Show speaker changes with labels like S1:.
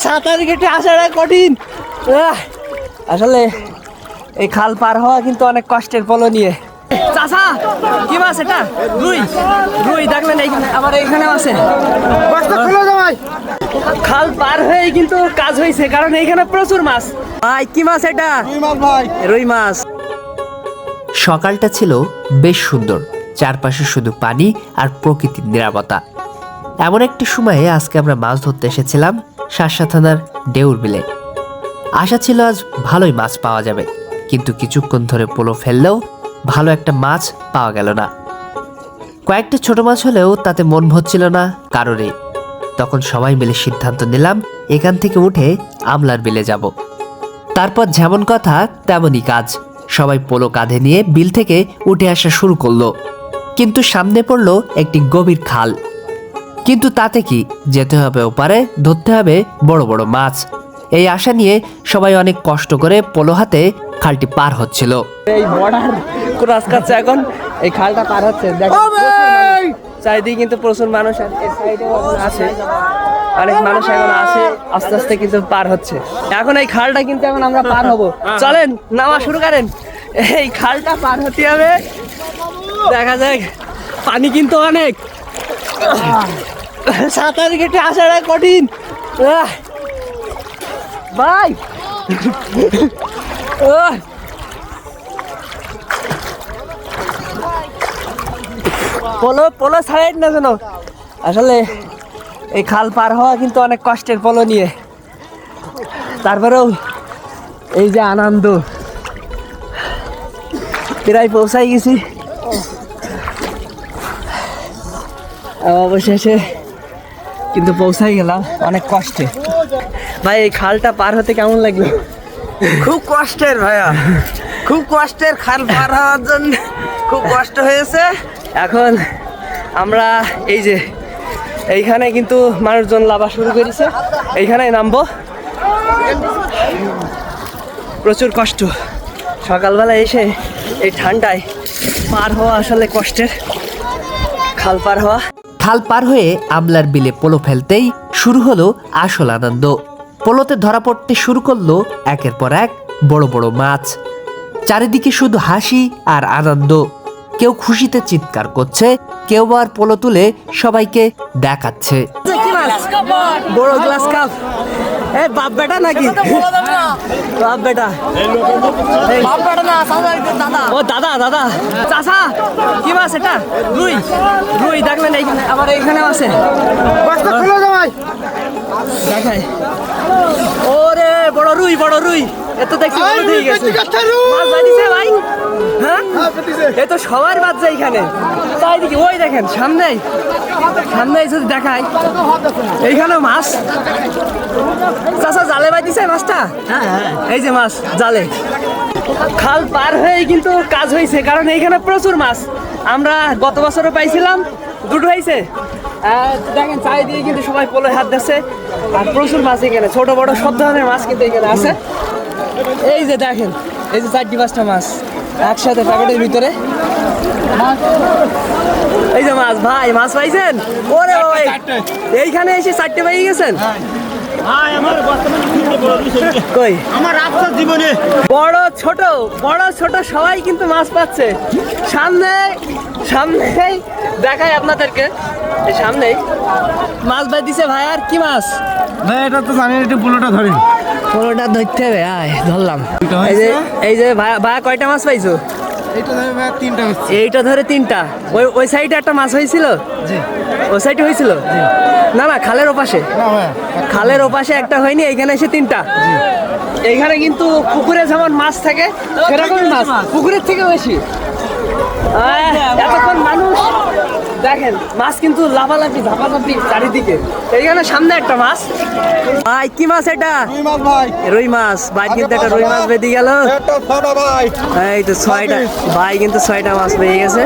S1: সাঁতার কেটে আসাটা কঠিন। আসলে এই খাল পার হওয়া কিন্তু অনেক কষ্টের পলো নিয়ে। চাচা কি মাছ এটা? রুই। রুই দেখলেন এইখানে, আবার এইখানেও আছে। খাল পার হয়ে কিন্তু কাজ হয়েছে, কারণ এইখানে প্রচুর মাছ। ভাই কি মাছ এটা? রুই মাছ।
S2: সকালটা ছিল বেশ সুন্দর, চারপাশে শুধু পানি আর প্রকৃতির নিরাপত্তা। এমন একটি সময়ে আজকে আমরা মাছ ধরতে এসেছিলাম শার্শা থানার ডেউর বিলে। আশা ছিল আজ ভালোই মাছ পাওয়া যাবে, কিন্তু কিছুক্ষণ ধরে পোলো ফেললেও ভালো একটা মাছ পাওয়া গেল না। কয়েকটা ছোট মাছ হলেও তাতে মন ভরছিল না কারোরই। তখন সবাই মিলে সিদ্ধান্ত নিলাম এখান থেকে উঠে আমলার বিলে যাব। তারপর যেমন কথা তেমনই কাজ, সবাই পোলো কাঁধে নিয়ে বিল থেকে উঠে আসা শুরু করলো। কিন্তু সামনে পড়লো একটি গভীর খাল। কিন্তু তাতে কি, যেতে হবে ওপারে, ধরতে হবে বড় বড় মাছ। এই আশা নিয়ে সবাই অনেক কষ্ট করে পোলো হাতে খালটি পার হচ্ছিল।
S1: এই বর্ডার ক্রস করছে এখন, এই খালটা পার হচ্ছে। চারিদিকে কিন্তু প্রচুর মানুষ আছে, অনেক মানুষ এখন আছে, আস্তে আস্তে কিন্তু পার হচ্ছে। এখন এই খালটা কিন্তু এখন আমরা পার হব। চলেন নামা শুরু করেন। এই খালটা পার হতে হবে, দেখা যাক। পানি কিন্তু অনেক, সাঁতার কেটে আসাটা কঠিন ভাই। পোলো পোলো সাইড না যেন। আসলে এই খাল পার হওয়া কিন্তু অনেক কষ্টের পোলো নিয়ে। তারপরেও এই যে আনন্দ, প্রায় পৌঁছাই গেছি অবশেষে, কিন্তু পৌঁছাই গেলাম অনেক কষ্টে। ভাই এই খালটা পার হতে কেমন লাগলো?
S3: খুব কষ্টের ভাইয়া, খুব কষ্টের। খাল পার হওয়ার জন্য খুব কষ্ট হয়েছে।
S1: এখন আমরা এই যে এইখানে কিন্তু মানুষজন লাভা শুরু করেছে, এইখানে নামবো। প্রচুর কষ্ট সকালবেলা এসে এই ঠান্ডায় পার হওয়া, আসলে কষ্টের খাল পার হওয়া।
S2: খাল পার হয়ে আমলার বিলে পোলো ফেলতেই শুরু হলো আসল আনন্দ। পোলোতে ধরা পড়তে শুরু করলো একের পর এক বড় বড় মাছ। চারিদিকে শুধু হাসি আর আনন্দ। কেউ খুশিতে চিৎকার করছে, কেউ আর পোলো তুলে সবাইকে দেখাচ্ছে।
S1: বড় গ্লাস কাপ। এ বাপ বেটা নাকি? বাপ বেটা। ও দাদা দাদা। চাচা কি মাছ এটা? রুই। রুই দেখলেন এইখানে, আবার এইখানেও আছে। দেখাই। ওরে বড় রুই, বড় রুই। এত দেখছি বড় হয়ে গেছে। মাছ বাড়িছে ভাই। হ্যাঁ এ তো সবার বাচ্চা এইখানে। চারিদিকে ওই দেখেন, সামনেই সামনেই যদি দেখাই, এইখানেও মাছ। চাচা জালে বাইতেছে মাছটা? এই যে মাছ জালে। খাল পার হয়ে কিন্তু কাজ হয়েছে, কারণ এইখানে প্রচুর মাছ। আমরা গত বছরও পাইছিলাম, দুটো হয়েছে। দেখেন চারিদিকে কিন্তু সবাই পোলোয় হাত দিচ্ছে, আর প্রচুর মাছ এখানে, ছোট বড় সব ধরনের মাছ কিন্তু এখানে আছে। এই যে দেখেন, এই যে 4-5টা মাছ একসাথে প্যাকেটের ভিতরে। এই যে মাছ, ভাই মাছ পাইছেন? ওরে ভাই এইখানে এসে 4টে পেয়ে গেছেন? কই
S3: আমার আফসোস জীবনে
S1: বড় ছোট সবাই কিন্তু মাছ পাচ্ছে। সামনেই দেখাই আপনাদেরকে, এই সামনেই মাছ বাই দিছে ভাই। আর কি মাছ
S3: ভাই? এটা তো জানি, একটু পোলোটা ধরেন।
S1: পোলোটা ধরতে হবে। ধরলাম। এই যে ভাই কয়টা মাছ পাইছো?
S3: এইটা ধরে ভাই 3টা হচ্ছে।
S1: এইটা ধরে 3টা। ওই সাইডে একটা মাছ হয়েছিল?
S3: জি।
S1: ওই সাইডে হয়েছিল? না খালের ওপাশে।
S3: না ভাই,
S1: খালের ওপাশে একটা হয়নি, এইখানে এসে 3টা। এইখানে কিন্তু পুকুরে যেমন মাছ থাকে সেরকম মাছ পুকুরের থেকে বেশি। এতক্ষণ মানুষ দেখেন মাছ কিন্তু লাফালাফি ঝাপাঝাপি চারিদিকে। এইখানে সামনে একটা মাছ। ভাই কি মাছ এটা?
S3: রুই মাছ ভাই।
S1: রুই মাছ। ভাই কিন্তু একটা রুই মাছ বেঁধে গেল।
S3: এটা ছোট ভাই।
S1: এই তো 6টা ভাই, কিন্তু 6টা মাছ পেয়ে গেছে।